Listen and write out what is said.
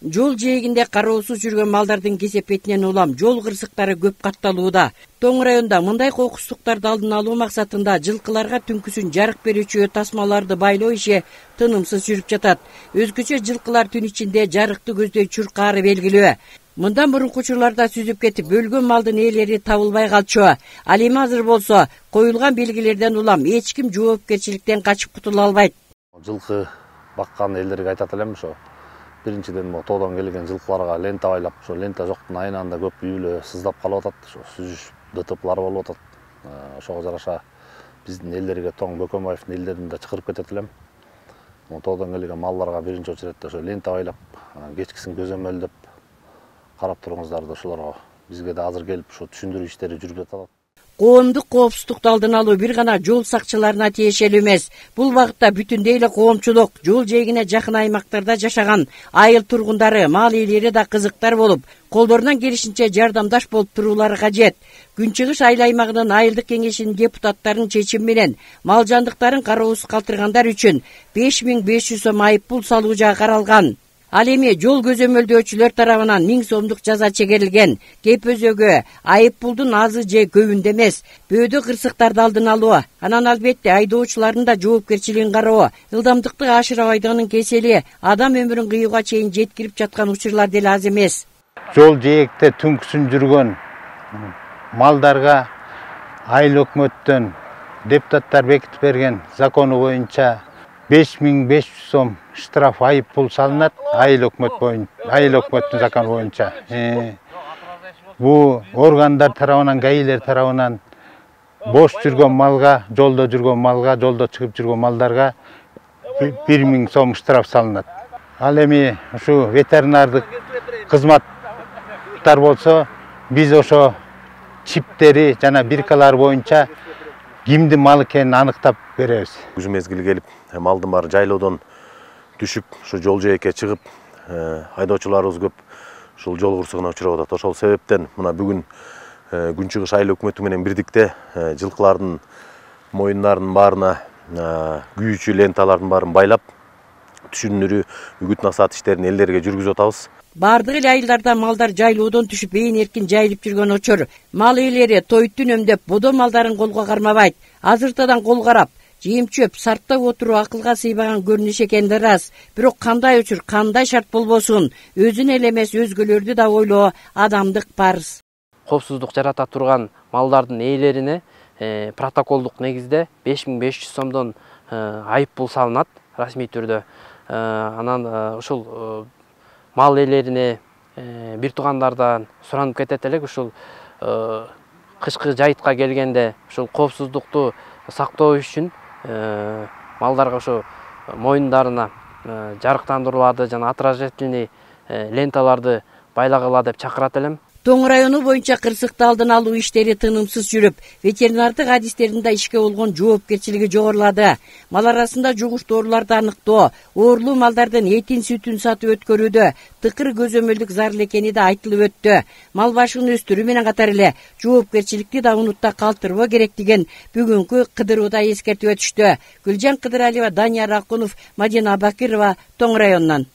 Жол жээгинде кароосуз жүргөн малдардын кесепетинен улам жол кырсыктары көп катталууда. Тоң районда мындай кокустуктарды алдын алуу максатында жылкыларга түнкүсүн жарык берүүчү тасмаларды байлоо иши тынымсыз жүрүп жатат. Өзгөчө жылкылар түн ичинде жарыкты көздөй чуркаары белгилүү. Мындан мурунку учурларда сүзүп кетип өлгөн малдын ээлери табылбай калчу. Ал эми азыр болсо коюлган белгилерден улам эч ким жоопкерчиликтен качып кутула албайт. Жылкы баккан элдерге айтат элем ошо. Биринчиден тоодон келген жылкыларга лента байлап, ошо лента жоктун айынан да көп үйлө сыздап калып атат. Ошо сүзүш ДТПлар болуп атат. Ошого жараша биздин элдерге Тоң Бөкөнбаевдин элдерин да чакырып кетет элем. Тоодон келген малларга биринчи очередде ошо лента байлап, кечкисин көзөмөлдөп карап туруңуздарды ошолорго бизге да азыр келип ошо түшүндүрүү иштери жүрүп жатат. Коомдук коопсуздукту алдын алуу бир гана жол сакчыларына тиешелүү эмес. Бул багытта бүтүндөй эле коомчулук, жол жээгине жакын аймактарда жашаган айыл тургундары, мал ээлери да кызыктар болуп, колдорунан келишинче жардамдаш болуп туруулары кажет. Күнчыгыш айыл аймагынын айылдык кеңешинин депутаттарынын чечими менен мал жандыктарын кароосуз калтыргандар үчүн 5500 сом айып пул салуу жагы каралган. Ал эми жол көзөмөлдөөчүлөр тарабынан 1000 сомдук жаза чегерилген. Кеп-өзөгө айып пулдун азы же көбүндө эмес, бөөдө кырсыктарды алдын алуу, анан албетте айдоочулардын да жоопкерчилигин кароо, ылдамдыкты ашырабайдыгынын кесели адам өмүрүн кыюуга чейин жеткирип жаткан учурлар деле аз эмес. Жол жээкте түнкүсүн жүргөн малдарга айыл өкмөттөн депутаттар бекитип берген закону боюнча 5500 сом штраф айып пул салынат айыл өкмөттүн закону боюнча. Бул органдар тарабынан, гаилер тарабынан бош жүргөн малга, жолдо жүргөн малга, жолдо чыгып жүргөн малдарга 1000 сом штраф салынат. Ал эми ушу ветеринардык кызматтар болсо, биз ошо чиптери жана биркалар боюнча кимдин малы экенин аныктап беребиз. Күз мезгили келип, малдын баары жайлоодон түшүп, ушу жол жээкке чыгып, айдоочуларыбыз көп ушул жол кырсыгына учурап атат. Ошол себептен мына бүгүн Күнчыгыш айыл өкмөтү менен бирдикте жылкылардын моюндарынын баарына күйүүчү ленталардын баарын байлап, түшүндүрүү, үгүт-насаат иштерин элдерге жүргүзүп атабыз. Бардык эле айылдарда малдар жайлоодон түшүп ээн эркин жайылып жүргөн очор. Мал ээлери тойтун өмдөп, бодо малдарын колго кармабайт. Азыртадан кол карап, жем-чөп сарттап отуруу акылга сыйбаган көрүнүш экени рас. Бирок кандай учур, кандай шарт болбосун, өзүн эле эмес өзгөлөрдү да ойлоо адамдык парыз. Коопсуздук жарата турган малдардын ээлерине протоколдук негизде 5500 сомдон айып пул салынат расмий түрдө. Анан ушул мал ээлерине бир туугандардан суранып кетет элек, ушул кышкы жайытка келгенде ушул коопсуздукту сактоо үчүн малдарга ошо моюндарына жарыктандырууларды жана отражательный ленталарды байлагыла деп чакырат элем. Тоң району боюнча кырсыкты алдын алуу иштери тынымсыз жүрүп, ветеринардык адистердин да ишке болгон жоопкерчилиги жогорулады. Мал арасында жугуш дооруларды аныктоо, оорулуу малдардын этин, сүтүн сатып өткөрүүдө тыкыр көзөмөлдүк зарыл экени да айтылып өттү. Мал башын өстүрүү менен катар эле жоопкерчиликти да унутта калтырбоо керек деген бүгүнкү кыдырууда эскертип өтүштү. Гүлжан Кыдыралиева, Данияр Акунов, Мадина Абакирова, Тоң районунан.